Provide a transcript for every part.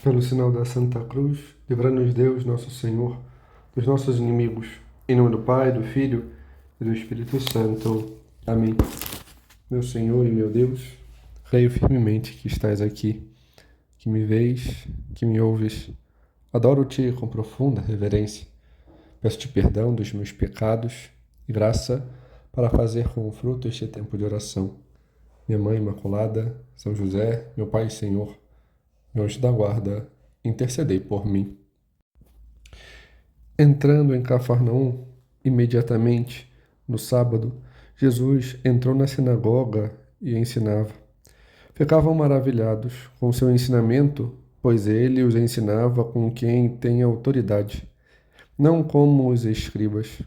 Pelo sinal da Santa Cruz, livra-nos Deus, nosso Senhor, dos nossos inimigos. Em nome do Pai, do Filho e do Espírito Santo. Amém. Meu Senhor e meu Deus, creio firmemente que estás aqui, que me vês, que me ouves. Adoro-te com profunda reverência. Peço-te perdão dos meus pecados e graça para fazer com fruto este tempo de oração. Minha Mãe Imaculada, São José, meu Pai e Senhor, meu anjo da guarda, intercedei por mim. Entrando em Cafarnaum, imediatamente, no sábado, Jesus entrou na sinagoga e ensinava. Ficavam maravilhados com seu ensinamento, pois ele os ensinava com quem tem autoridade, não como os escribas.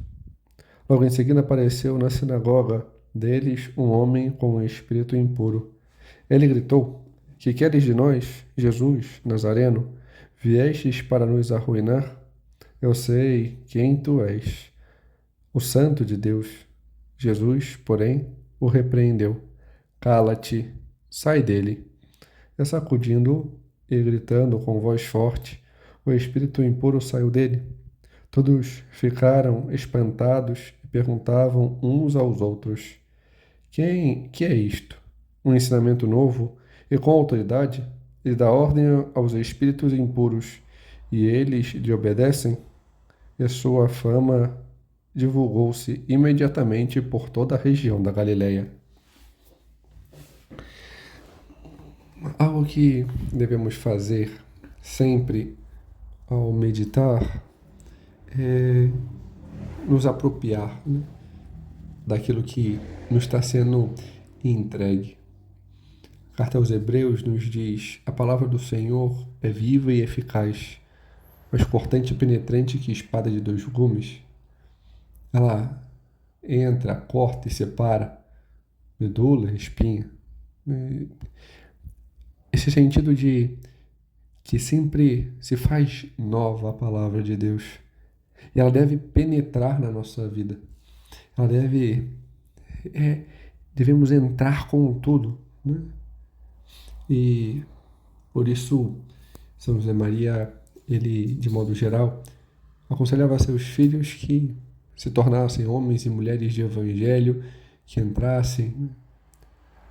Logo em seguida apareceu na sinagoga deles um homem com um espírito impuro. Ele gritou: Que queres de nós, Jesus, Nazareno? Viestes para nos arruinar? Eu sei quem tu és, o Santo de Deus. Jesus, porém, o repreendeu. Cala-te, sai dele. E sacudindo-o e gritando com voz forte, o espírito impuro saiu dele. Todos ficaram espantados e perguntavam uns aos outros: Que é isto? Um ensinamento novo e com autoridade? Ele dá ordem aos espíritos impuros e eles lhe obedecem? E sua fama divulgou-se imediatamente por toda a região da Galileia. Algo que devemos fazer sempre ao meditar é nos apropriar, né, daquilo que nos está sendo entregue. A carta aos Hebreus nos diz: a palavra do Senhor é viva e eficaz, mais cortante e penetrante que espada de dois gumes. Ela entra, corta e separa medula, espinha. Esse sentido de que sempre se faz nova a palavra de Deus. E ela deve penetrar na nossa vida. Ela devemos entrar com tudo, né? E por isso São José Maria, ele, de modo geral, aconselhava a seus filhos que se tornassem homens e mulheres de evangelho, que entrassem.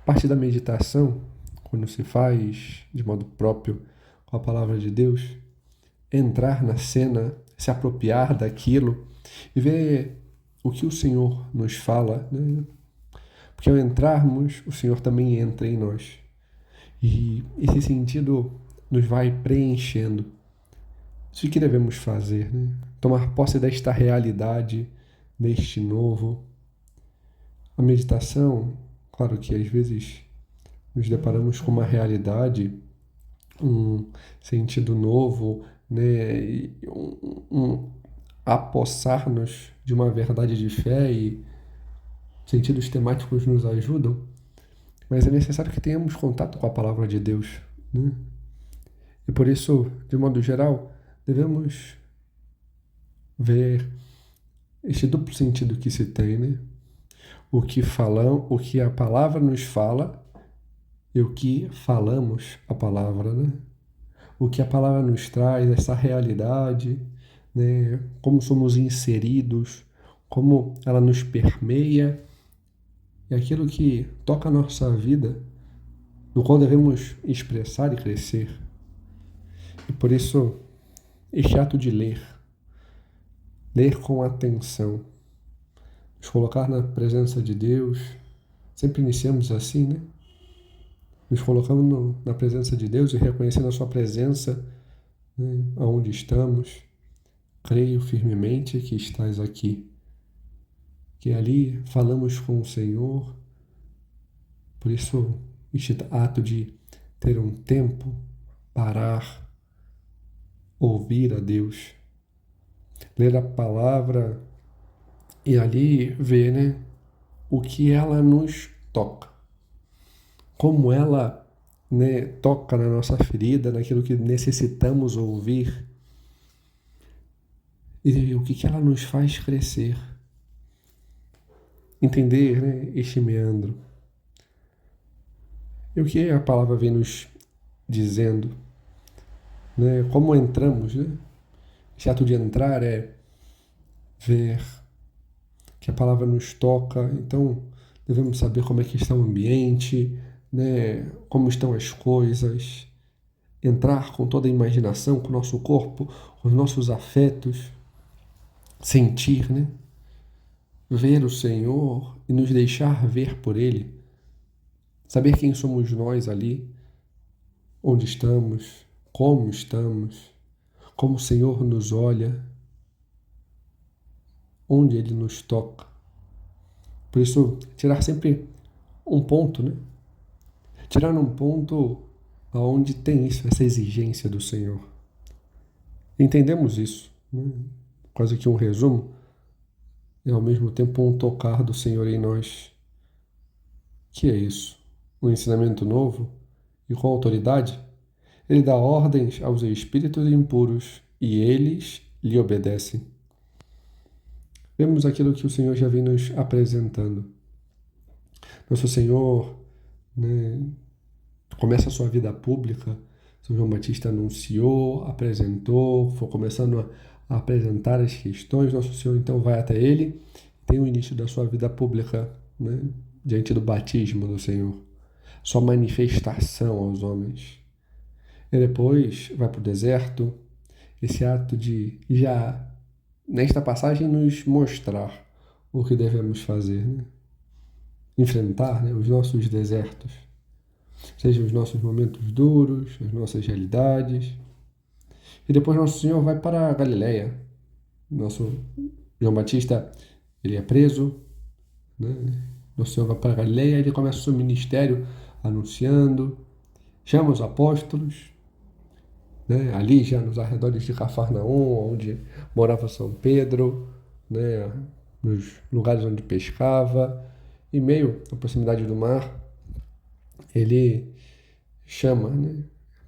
Parte da meditação, quando se faz de modo próprio com a palavra de Deus, é entrar na cena, se apropriar daquilo e ver o que o Senhor nos fala, né? Porque ao entrarmos, o Senhor também entra em nós. E esse sentido nos vai preenchendo. Isso que devemos fazer, né? Tomar posse desta realidade, deste novo. A meditação, claro que às vezes nos deparamos com uma realidade, um sentido novo, né? Apossar-nos de uma verdade de fé e sentidos temáticos nos ajudam, mas é necessário que tenhamos contato com a palavra de Deus, né? E por isso, de modo geral, devemos ver este duplo sentido que se tem, né? O que a palavra nos fala e o que falamos a palavra, né? O que a palavra nos traz, essa realidade, né? Como somos inseridos, como ela nos permeia, e aquilo que toca a nossa vida, no qual devemos expressar e crescer. E por isso, este ato de ler com atenção, nos colocar na presença de Deus, sempre iniciamos assim, né? Nos colocando na presença de Deus e reconhecendo a sua presença, né, aonde estamos. Creio firmemente que estás aqui, que ali falamos com o Senhor. Por isso, este ato de ter um tempo, parar, ouvir a Deus, ler a palavra e ali ver, né, o que ela nos toca, como ela, né, toca na nossa ferida, naquilo que necessitamos ouvir e o que ela nos faz crescer. Entender, né, este meandro. E o que a palavra vem nos dizendo? né? Como entramos, né? Esse ato de entrar é ver que a palavra nos toca, então devemos saber como é que está o ambiente, né? Como estão as coisas, entrar com toda a imaginação, com o nosso corpo, com os nossos afetos, sentir, né? Ver o Senhor e nos deixar ver por Ele, saber quem somos nós ali, onde estamos, como o Senhor nos olha, onde Ele nos toca. Por isso, tirar sempre um ponto, né? Tirar um ponto aonde tem isso, essa exigência do Senhor. Entendemos isso, né? Quase que um resumo, e ao mesmo tempo um tocar do Senhor em nós. Que é isso? Um ensinamento novo e com autoridade? Ele dá ordens aos espíritos impuros e eles lhe obedecem. Vemos aquilo que o Senhor já vem nos apresentando. Nosso Senhor, né, começa a sua vida pública. São João Batista anunciou, apresentou, foi começando a apresentar as questões. Nosso Senhor então vai até ele, tem o início da sua vida pública, né, diante do batismo do Senhor, sua manifestação aos homens. E depois vai para o deserto, esse ato de já, nesta passagem, nos mostrar o que devemos fazer, né? Enfrentar, né, os nossos desertos, sejam os nossos momentos duros, as nossas realidades. E depois nosso Senhor vai para a Galileia. Nosso João Batista, ele é preso, né? Nosso Senhor vai para a Galileia e ele começa o seu ministério anunciando, chama os apóstolos, né? Ali já nos arredores de Cafarnaum, onde morava São Pedro, né? Nos lugares onde pescava, em meio à proximidade do mar, ele chama, né,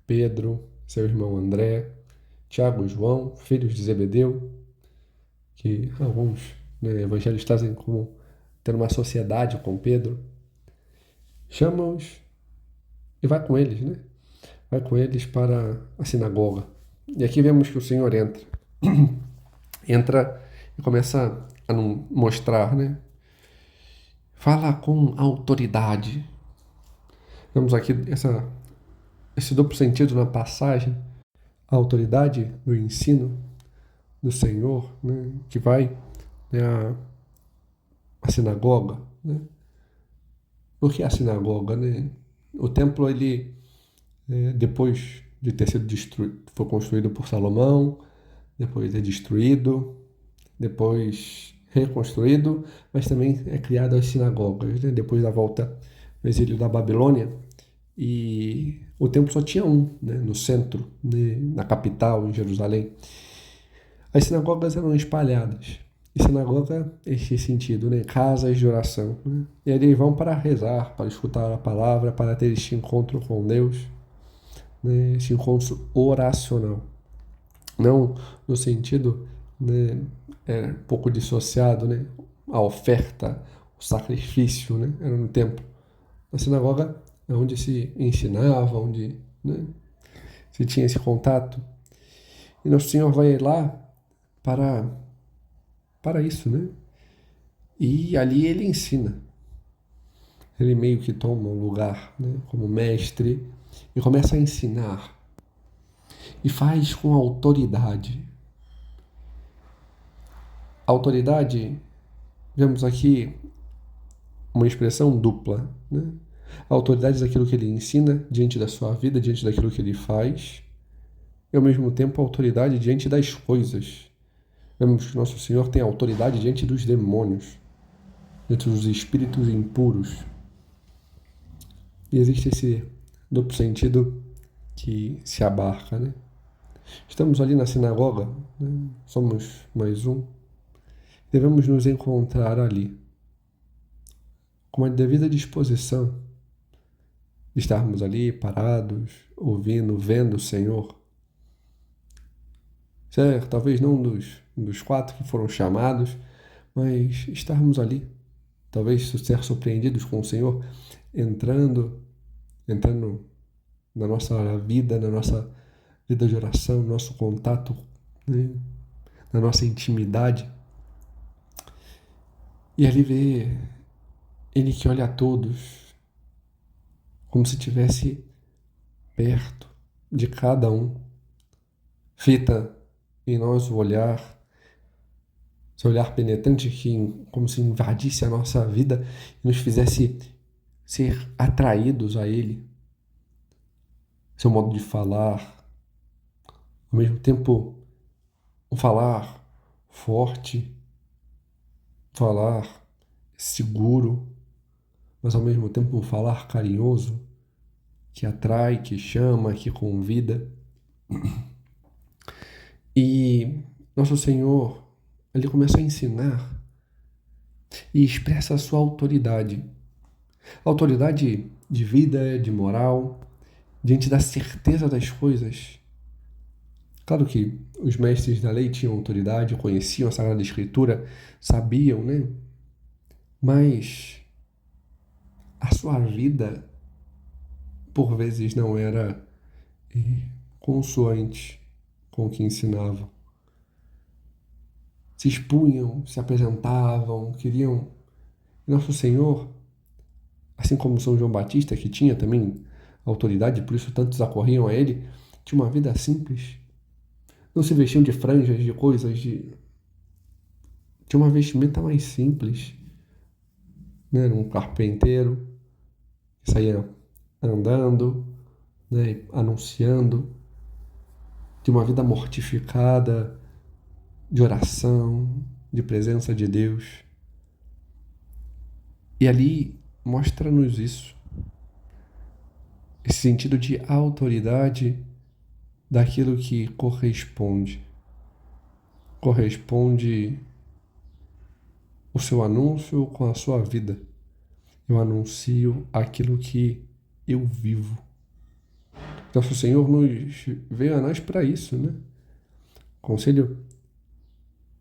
Pedro, seu irmão André, Tiago e João, filhos de Zebedeu, que alguns, né, evangelhos trazem como ter uma sociedade com Pedro. Chama-os e vai com eles, né? Vai com eles para a sinagoga. E aqui vemos que o Senhor entra. Entra e começa a mostrar, né? Fala com autoridade. Vemos aqui esse duplo sentido na passagem. A autoridade do ensino do Senhor, né? Que vai, né, a sinagoga, né? Por que a sinagoga, né? O templo, ele, depois de ter sido destruído, foi construído por Salomão, depois é destruído, depois reconstruído, mas também é criado as sinagogas, né? Depois da volta do exílio da Babilônia, e o templo só tinha um, né? No centro, né? Na capital, em Jerusalém. As sinagogas eram espalhadas. E sinagoga, esse sentido, né? Casas de oração, né? E eles vão para rezar, para escutar a palavra, para ter este encontro com Deus, né? Esse encontro oracional. Não no sentido, né, um pouco dissociado, né? A oferta, o sacrifício, né? Era no templo. A sinagoga é onde se ensinava, onde, né, se tinha esse contato. E Nosso Senhor vai lá para isso, né? E ali ele ensina. Ele meio que toma um lugar, né, como mestre e começa a ensinar. E faz com autoridade. Autoridade, vemos aqui uma expressão dupla, né? A autoridade daquilo que ele ensina diante da sua vida, diante daquilo que ele faz, e ao mesmo tempo a autoridade diante das coisas. Vemos que Nosso Senhor tem autoridade diante dos demônios, diante dos espíritos impuros. E existe esse duplo sentido que se abarca, né? Estamos ali na sinagoga, né? Somos mais um. Devemos nos encontrar ali, com a devida disposição de estarmos ali parados, ouvindo, vendo o Senhor. Certo, talvez não dos 4 que foram chamados, mas estarmos ali, talvez ser surpreendidos com o Senhor entrando na nossa vida, na nossa vida de oração, nosso contato, né, na nossa intimidade. E ali vê ele que olha a todos como se estivesse perto de cada um, fita em nós o olhar, esse olhar penetrante que como se invadisse a nossa vida e nos fizesse ser atraídos a ele, seu modo de falar, ao mesmo tempo um falar forte, falar seguro, mas ao mesmo tempo um falar carinhoso, que atrai, que chama, que convida. E nosso Senhor, ele começa a ensinar e expressa a sua autoridade. Autoridade de vida, de moral, diante da certeza das coisas. Claro que os mestres da lei tinham autoridade, conheciam a Sagrada Escritura, sabiam, né? Mas a sua vida, por vezes, não era consoante com o que ensinavam. Se expunham, se apresentavam, queriam. Nosso Senhor, assim como São João Batista, que tinha também autoridade, por isso tantos acorriam a ele, tinha uma vida simples. Não se vestiam de franjas, de coisas, tinha uma vestimenta mais simples. Né? Era um carpinteiro que saía andando, né? Anunciando, de uma vida mortificada, de oração, de presença de Deus. E ali mostra-nos isso, esse sentido de autoridade daquilo que corresponde. Corresponde o seu anúncio com a sua vida. Eu anuncio aquilo que eu vivo. Nosso Senhor nos veio a nós para isso, né? O Conselho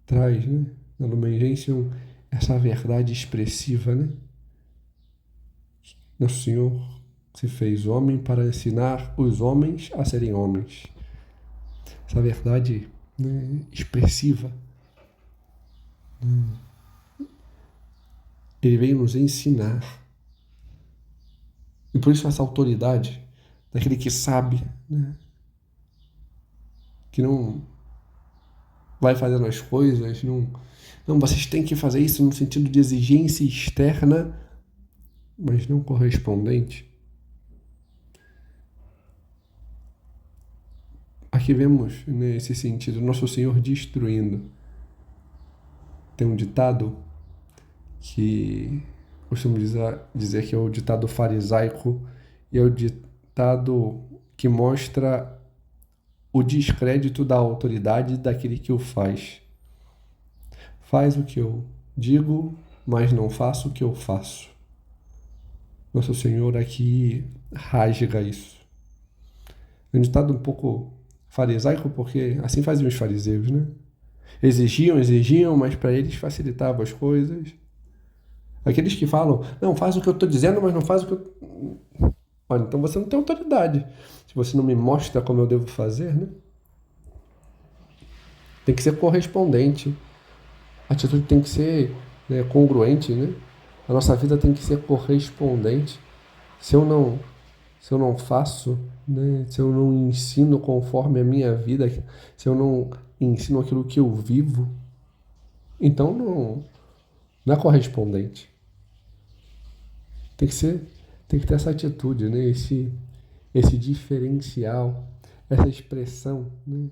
traz, né, na Lumen Gentium, essa verdade expressiva, né? Nosso Senhor se fez homem para ensinar os homens a serem homens. Essa verdade, né, expressiva. Ele veio nos ensinar. E por isso essa autoridade daquele que sabe, né, que não vai fazendo as coisas, não, vocês têm que fazer isso no sentido de exigência externa, mas não correspondente. Aqui vemos, nesse sentido, Nosso Senhor destruindo. Tem um ditado que costumo dizer que é o ditado farisaico, e é o ditado que mostra o descrédito da autoridade daquele que o faz. Faz o que eu digo, mas não faço o que eu faço. Nosso Senhor aqui rasga isso. É um ditado um pouco farisaico, porque assim faziam os fariseus, né? Exigiam, mas para eles facilitava as coisas. Aqueles que falam, não, faz o que eu estou dizendo, mas não faz o que eu... Olha, então você não tem autoridade. Se você não me mostra como eu devo fazer, né? Tem que ser correspondente. A atitude tem que ser, né, congruente, né? A nossa vida tem que ser correspondente. Se eu não faço, né, se eu não ensino conforme a minha vida, se eu não ensino aquilo que eu vivo, então não é correspondente. Tem que ter essa atitude, né? Esse diferencial, essa expressão, né,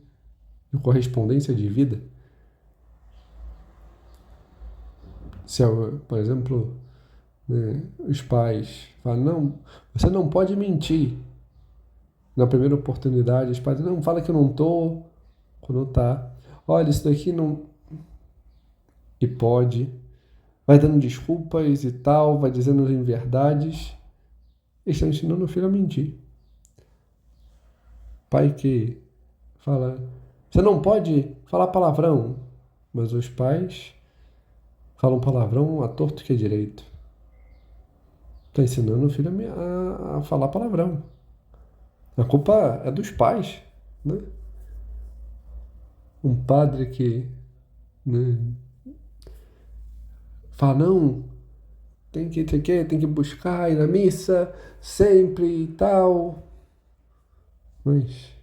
de correspondência de vida. Se, por exemplo, né, os pais falam, não, você não pode mentir. Na primeira oportunidade, os pais não, fala que eu não estou, quando está. Olha, isso daqui não... E pode. Vai dando desculpas e tal, vai dizendo inverdades. Eles estão ensinando o filho a mentir. Pai que fala, você não pode falar palavrão. Mas os pais falam palavrão à torto que é direito. Está ensinando o filho a falar palavrão. A culpa é dos pais. né? Um padre que, né, fala, não, tem que buscar ir na missa sempre e tal. Mas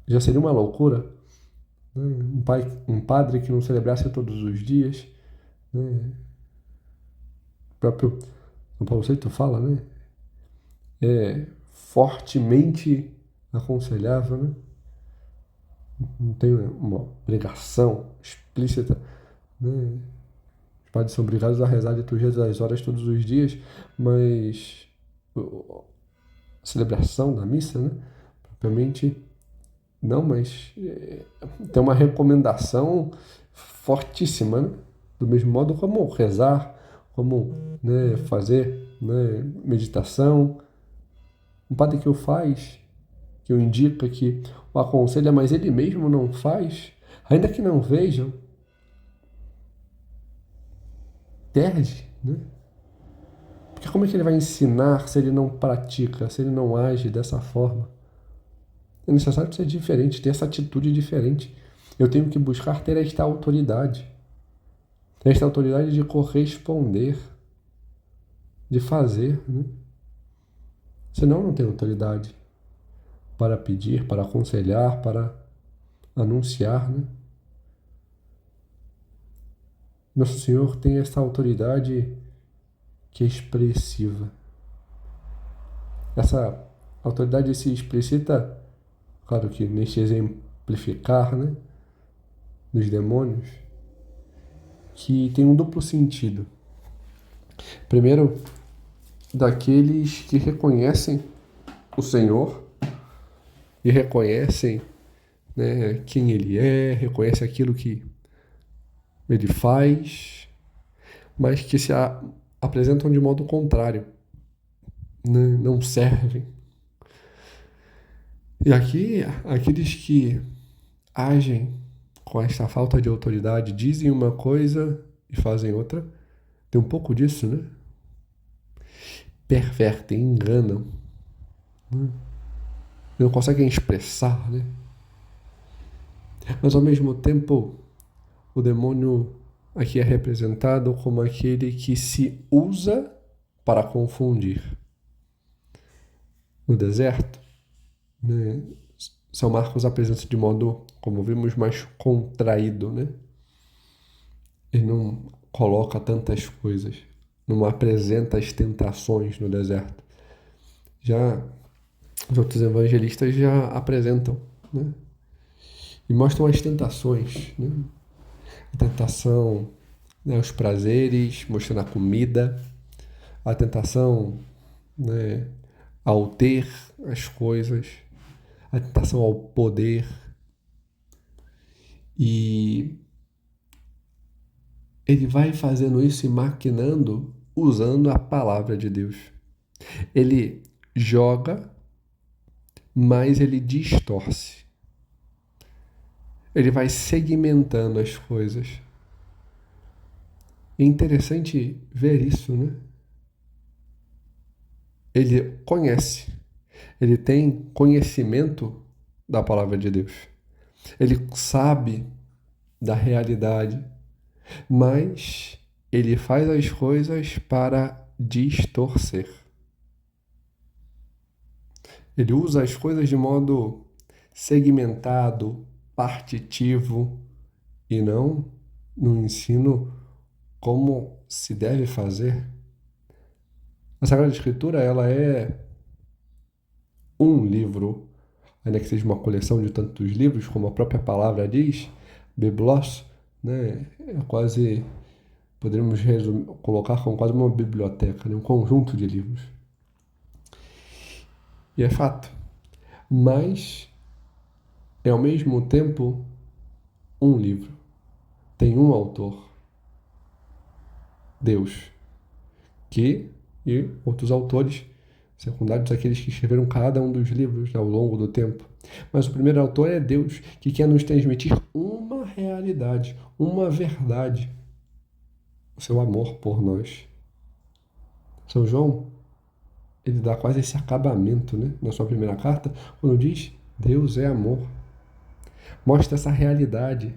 já seria uma loucura, né? Um padre que não celebrasse todos os dias, né? O próprio São Paulo VI fala, né? É fortemente aconselhável, né? Não tem uma obrigação explícita, né? Os padres são obrigados a rezar a liturgia das horas todos os dias, mas a celebração da missa, né? Propriamente não, mas tem uma recomendação fortíssima, né? Do mesmo modo como rezar, como, né, fazer, né, meditação. Um padre que o faz, que o indica, que o aconselha, mas ele mesmo não faz, ainda que não vejam, perde, né? Porque como é que ele vai ensinar se ele não pratica, se ele não age dessa forma? É necessário ser diferente, ter essa atitude diferente. Eu tenho que buscar ter esta autoridade de corresponder, de fazer, né? Senão não tenho autoridade para pedir, para aconselhar, para anunciar, né? Nosso Senhor tem essa autoridade que é expressiva. Essa autoridade se explicita, claro que neste exemplificar, né, dos demônios, que tem um duplo sentido. Primeiro, daqueles que reconhecem o Senhor e reconhecem, né, quem Ele é, reconhecem aquilo que Ele faz, mas que se apresentam de modo contrário, né, não servem. E aqui, aqueles que agem com esta falta de autoridade, dizem uma coisa e fazem outra, tem um pouco disso, né? Pervertem, enganam, né? Não conseguem expressar, né? Mas ao mesmo tempo, o demônio aqui é representado como aquele que se usa para confundir. No deserto, né, São Marcos apresenta de modo, como vimos, mais contraído, né? Ele não coloca tantas coisas, não apresenta as tentações no deserto. Já os outros evangelistas já apresentam, né? E mostram as tentações, né? A tentação, né, os prazeres, mostrando a comida, a tentação, né, ao ter as coisas, a tentação ao poder. E ele vai fazendo isso e maquinando usando a palavra de Deus. Ele joga, mas ele distorce. Ele vai segmentando as coisas. É interessante ver isso, né? Ele conhece, ele tem conhecimento da palavra de Deus. Ele sabe da realidade, mas ele faz as coisas para distorcer. Ele usa as coisas de modo segmentado, partitivo e não no ensino como se deve fazer. A Sagrada Escritura, ela é um livro, ainda que seja uma coleção de tantos livros, como a própria palavra diz, biblos, né? É quase, poderíamos colocar como quase uma biblioteca, né? Um conjunto de livros. E é fato. Mas é ao mesmo tempo um livro. Tem um autor, Deus, que e outros autores secundários, aqueles que escreveram cada um dos livros ao longo do tempo. Mas o primeiro autor é Deus, que quer nos transmitir uma realidade, uma verdade, o seu amor por nós. São João, ele dá quase esse acabamento, né, na sua primeira carta, quando diz Deus é amor. Mostra essa realidade.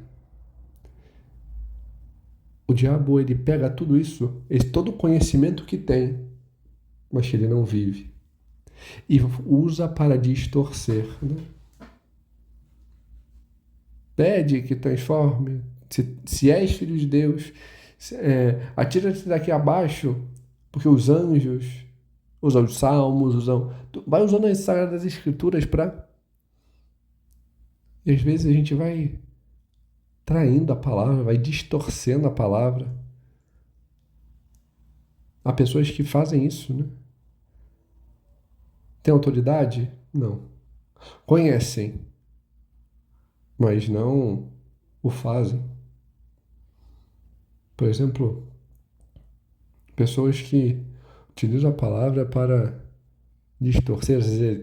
O diabo, ele pega tudo isso, todo o conhecimento que tem, mas que ele não vive, e usa para distorcer, né? Pede que transforme, se és filho de Deus, atira-te daqui abaixo, porque os anjos usam os salmos, vai usando as Sagradas Escrituras para... E às vezes a gente vai traindo a palavra, vai distorcendo a palavra. Há pessoas que fazem isso, né? Tem autoridade? Não. Conhecem, mas não o fazem. Por exemplo, pessoas que utilizam a palavra para distorcer.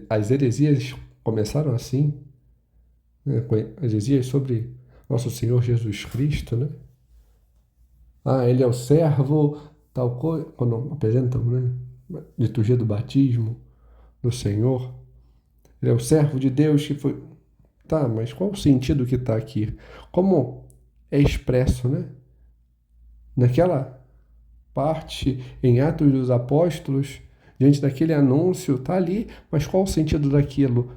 As heresias começaram assim, né? As heresias sobre nosso Senhor Jesus Cristo, né? Ele é o servo, tal coisa, quando apresentam, né? Liturgia do batismo do Senhor. Ele é o servo de Deus que foi... Tá, mas qual o sentido que está aqui? Como é expresso, né? Naquela parte em Atos dos Apóstolos, diante daquele anúncio, está ali, mas qual o sentido daquilo?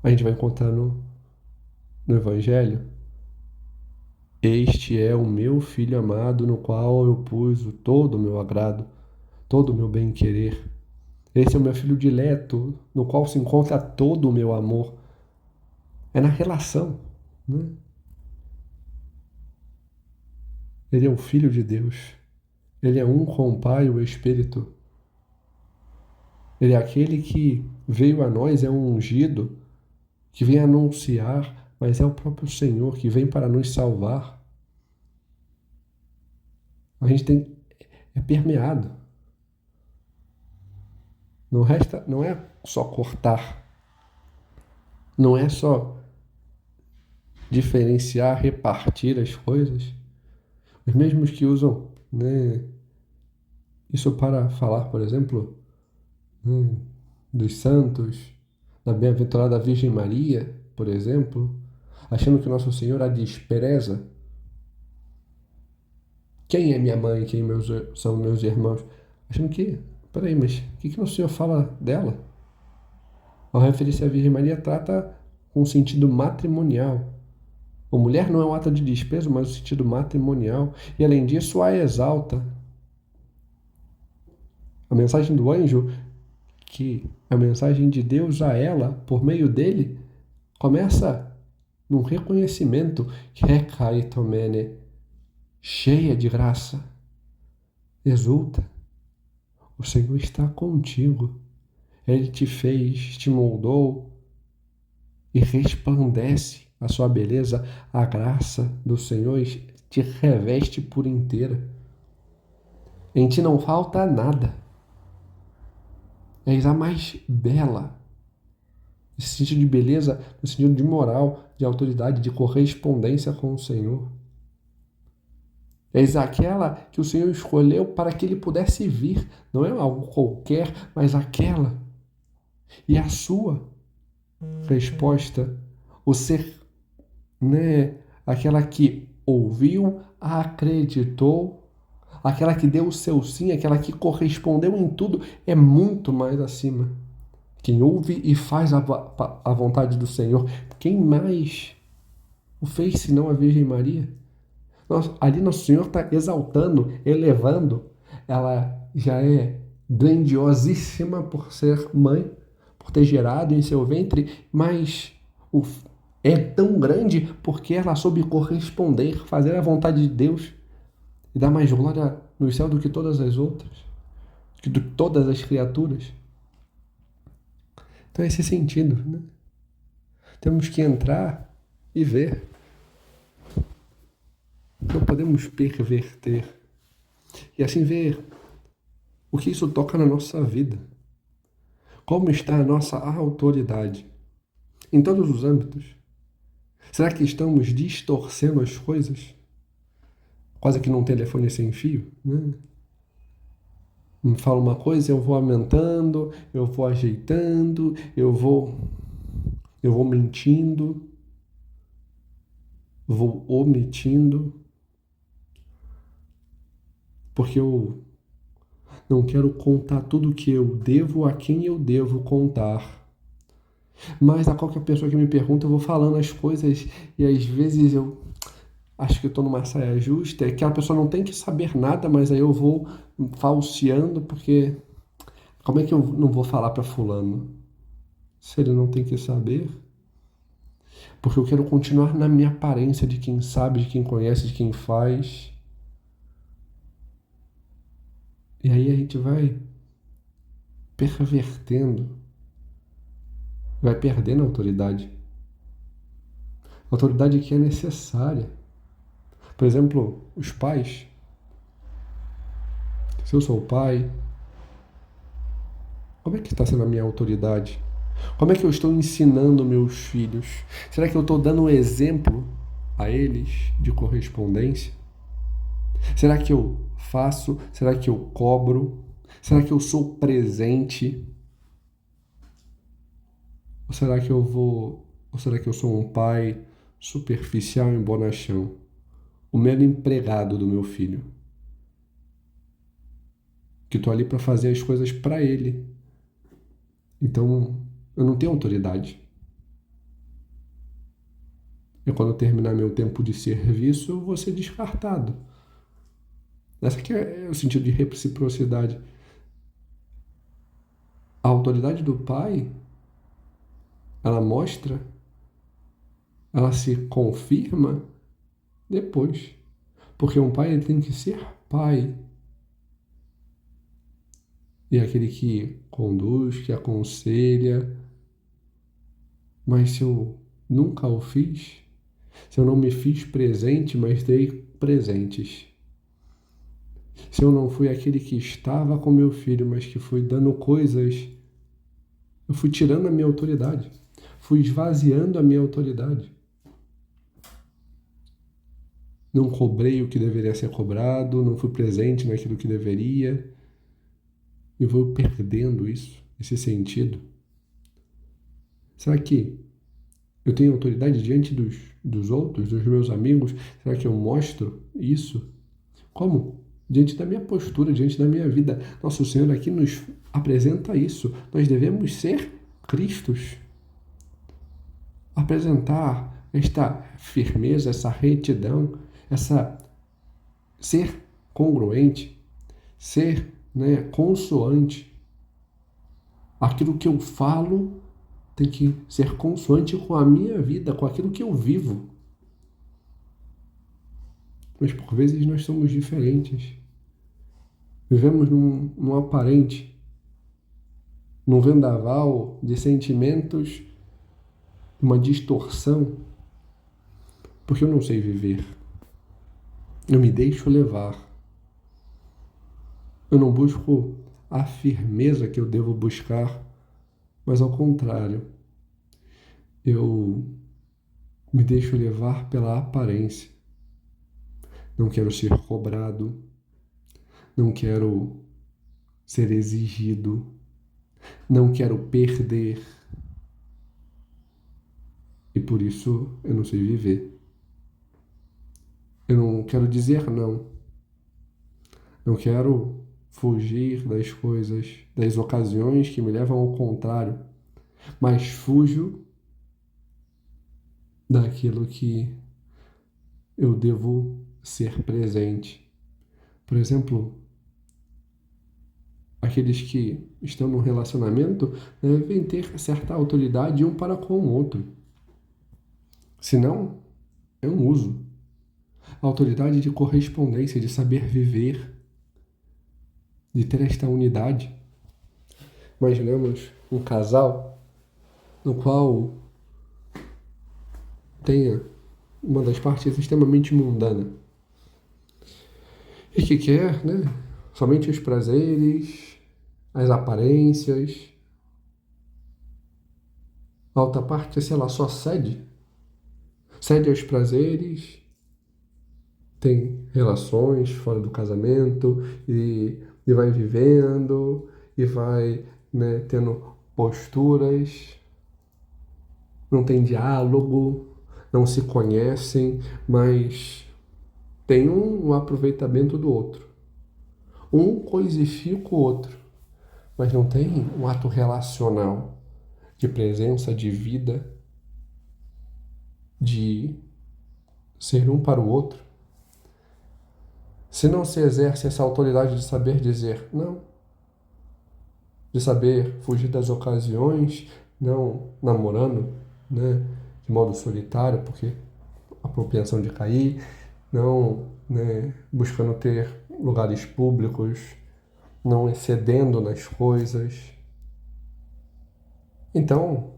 A gente vai encontrar no Evangelho. Este é o meu Filho amado, no qual eu pus todo o meu agrado, todo o meu bem-querer. Esse é o meu Filho dileto, no qual se encontra todo o meu amor. É na relação, né? Ele é o Filho de Deus. Ele é um com o Pai e o Espírito. Ele é aquele que veio a nós, é um ungido, que vem anunciar, mas é o próprio Senhor que vem para nos salvar. A gente é permeado. Não é só cortar, não é só diferenciar, repartir as coisas. Os mesmos que usam, né, isso para falar, por exemplo, né, dos santos, da bem-aventurada Virgem Maria, por exemplo, achando que Nosso Senhor a despreza. Quem é minha mãe? Quem são meus irmãos? Achando que, peraí, mas o que Nosso Senhor fala dela? Ao referir-se à Virgem Maria, trata com sentido matrimonial. A mulher não é um ato de desprezo, mas o sentido matrimonial. E além disso, a exalta. A mensagem do anjo, que é a mensagem de Deus a ela, por meio dele, começa num reconhecimento que é Kaitomene, cheia de graça. Exulta. O Senhor está contigo. Ele te fez, te moldou e resplandece a sua beleza. A graça do Senhor te reveste por inteira. Em ti não falta nada. És a mais bela. No sentido de beleza, no sentido de moral, de autoridade, de correspondência com o Senhor. És aquela que o Senhor escolheu para que ele pudesse vir. Não é algo qualquer, mas aquela. E a sua resposta, o ser, né, aquela que ouviu, acreditou, aquela que deu o seu sim, aquela que correspondeu em tudo, é muito mais acima. Quem ouve e faz a vontade do Senhor, quem mais o fez senão a Virgem Maria? Ali Nosso Senhor está exaltando, elevando. Ela já é grandiosíssima por ser mãe, por ter gerado em seu ventre, mas é tão grande porque ela soube corresponder, fazer a vontade de Deus e dar mais glória no céu do que todas as outras, do que todas as criaturas. Então, esse sentido, né? Temos que entrar e ver. Não podemos perverter. E assim ver o que isso toca na nossa vida. Como está a nossa autoridade? Em todos os âmbitos. Será que estamos distorcendo as coisas? Quase que num telefone sem fio, né? Me fala uma coisa, eu vou aumentando, eu vou ajeitando, eu vou... eu vou mentindo, vou omitindo, porque eu não quero contar tudo que eu devo a quem eu devo contar. Mas a qualquer pessoa que me pergunta, eu vou falando as coisas e às vezes eu acho que eu tô numa saia justa, é que a pessoa não tem que saber nada, mas aí eu vou falseando, porque como é que eu não vou falar para fulano? Se ele não tem que saber? Porque eu quero continuar na minha aparência de quem sabe, de quem conhece, de quem faz. E aí a gente vai pervertendo, vai perdendo a autoridade. A autoridade que é necessária. Por exemplo, os pais. Se eu sou o pai, como é que está sendo a minha autoridade? Como é que eu estou ensinando meus filhos? Será que eu estou dando um exemplo a eles de correspondência? Será que eu faço? Será que eu cobro? Será que eu sou presente? Ou será que eu vou. Ou será que eu sou um pai superficial e bonachão? O mero empregado do meu filho. Que estou ali para fazer as coisas para ele. Então, eu não tenho autoridade. E quando eu terminar meu tempo de serviço, eu vou ser descartado. Essa aqui é o sentido de reciprocidade. A autoridade do pai, ela mostra, ela se confirma depois. Porque um pai ele tem que ser pai. E é aquele que conduz, que aconselha. Mas se eu nunca o fiz, se eu não me fiz presente, mas dei presentes. Se eu não fui aquele que estava com meu filho, mas que fui dando coisas, eu fui tirando a minha autoridade. Fui esvaziando a minha autoridade. Não cobrei o que deveria ser cobrado, não fui presente naquilo que deveria. E vou perdendo isso, esse sentido. Será que eu tenho autoridade diante dos outros, dos meus amigos? Será que eu mostro isso? Como? Diante da minha postura, diante da minha vida. Nosso Senhor aqui nos apresenta isso. Nós devemos ser Cristos. Apresentar esta firmeza, essa retidão, essa ser congruente, ser, consoante. Aquilo que eu falo tem que ser consoante com a minha vida, com aquilo que eu vivo. Mas por vezes nós somos diferentes. Vivemos num aparente, num vendaval de sentimentos, uma distorção, porque eu não sei viver. Eu me deixo levar. Eu não busco a firmeza que eu devo buscar, mas ao contrário, eu me deixo levar pela aparência. Não quero ser cobrado, não quero ser exigido, não quero perder. E por isso eu não sei viver. Eu não quero dizer não. Não quero fugir das coisas, das ocasiões que me levam ao contrário, mas fujo daquilo que eu devo ser presente. Por exemplo, aqueles que estão num relacionamento devem ter certa autoridade um para com o outro. Senão, é um uso. A autoridade de correspondência, de saber viver, de ter esta unidade. Imaginemos um casal no qual tenha uma das partes extremamente mundana e que quer, somente os prazeres, as aparências. A outra parte, se ela só cede aos prazeres, tem relações fora do casamento e vai vivendo e vai, tendo posturas não tem diálogo, não se conhecem, mas tem um aproveitamento do outro. Um coisifica o outro, mas não tem um ato relacional de presença, de vida, de ser um para o outro. Se não se exerce essa autoridade de saber dizer não, de saber fugir das ocasiões, não namorando, né, de modo solitário, porque a propensão de cair, não, né, buscando ter lugares públicos, não excedendo nas coisas. Então,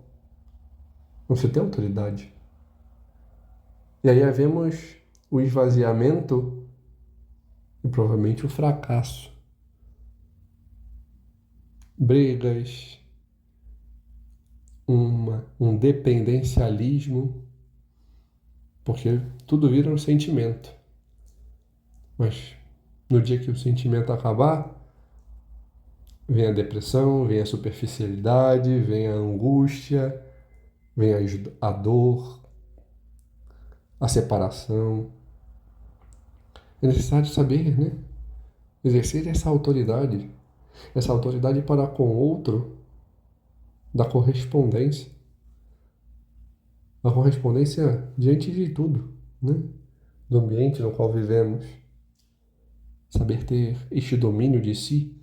não se tem autoridade. E aí havemos o esvaziamento e provavelmente o fracasso. Brigas, um dependencialismo, porque tudo vira um sentimento. Mas no dia que o sentimento acabar, vem a depressão, vem a superficialidade, vem a angústia, vem a dor, a separação. É necessário saber, né? Exercer essa autoridade para com o outro, da correspondência. A correspondência diante de tudo, né? Do ambiente no qual vivemos. Saber ter este domínio de si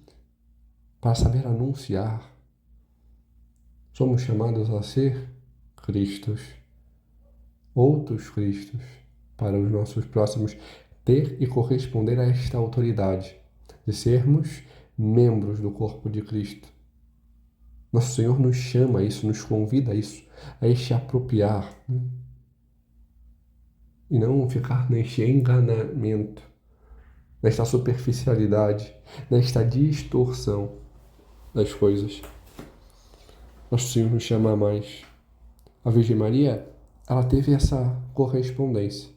para saber anunciar. Somos chamados a ser Cristos, outros Cristos, para os nossos próximos, ter e corresponder a esta autoridade, de sermos membros do corpo de Cristo. Nosso Senhor nos chama a isso, nos convida a isso, a este apropriar, né? E não ficar neste enganamento, nesta superficialidade, nesta distorção das coisas. Nosso Senhor nos chama a mais. A Virgem Maria, ela teve essa correspondência.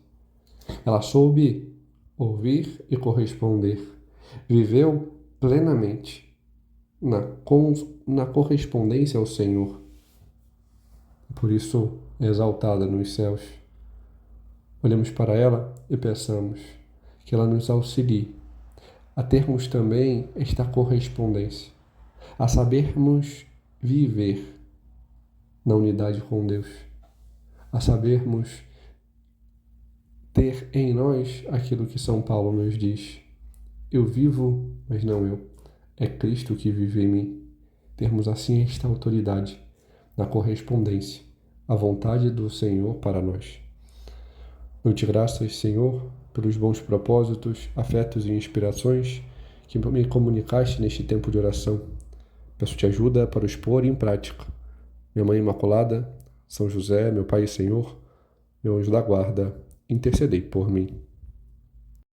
Ela soube ouvir e corresponder. Viveu plenamente na correspondência ao Senhor. Por isso, é exaltada nos céus. Olhemos para ela e peçamos que ela nos auxilie a termos também esta correspondência, a sabermos viver na unidade com Deus, a sabermos ter em nós aquilo que São Paulo nos diz: eu vivo, mas não eu, é Cristo que vive em mim. Termos assim esta autoridade na correspondência à vontade do Senhor para nós. Dou-te graças, Senhor, pelos bons propósitos, afetos e inspirações que me comunicaste neste tempo de oração. Peço-te ajuda para os pôr em prática. Minha Mãe Imaculada, São José, meu Pai e Senhor, meu anjo da guarda, intercedei por mim.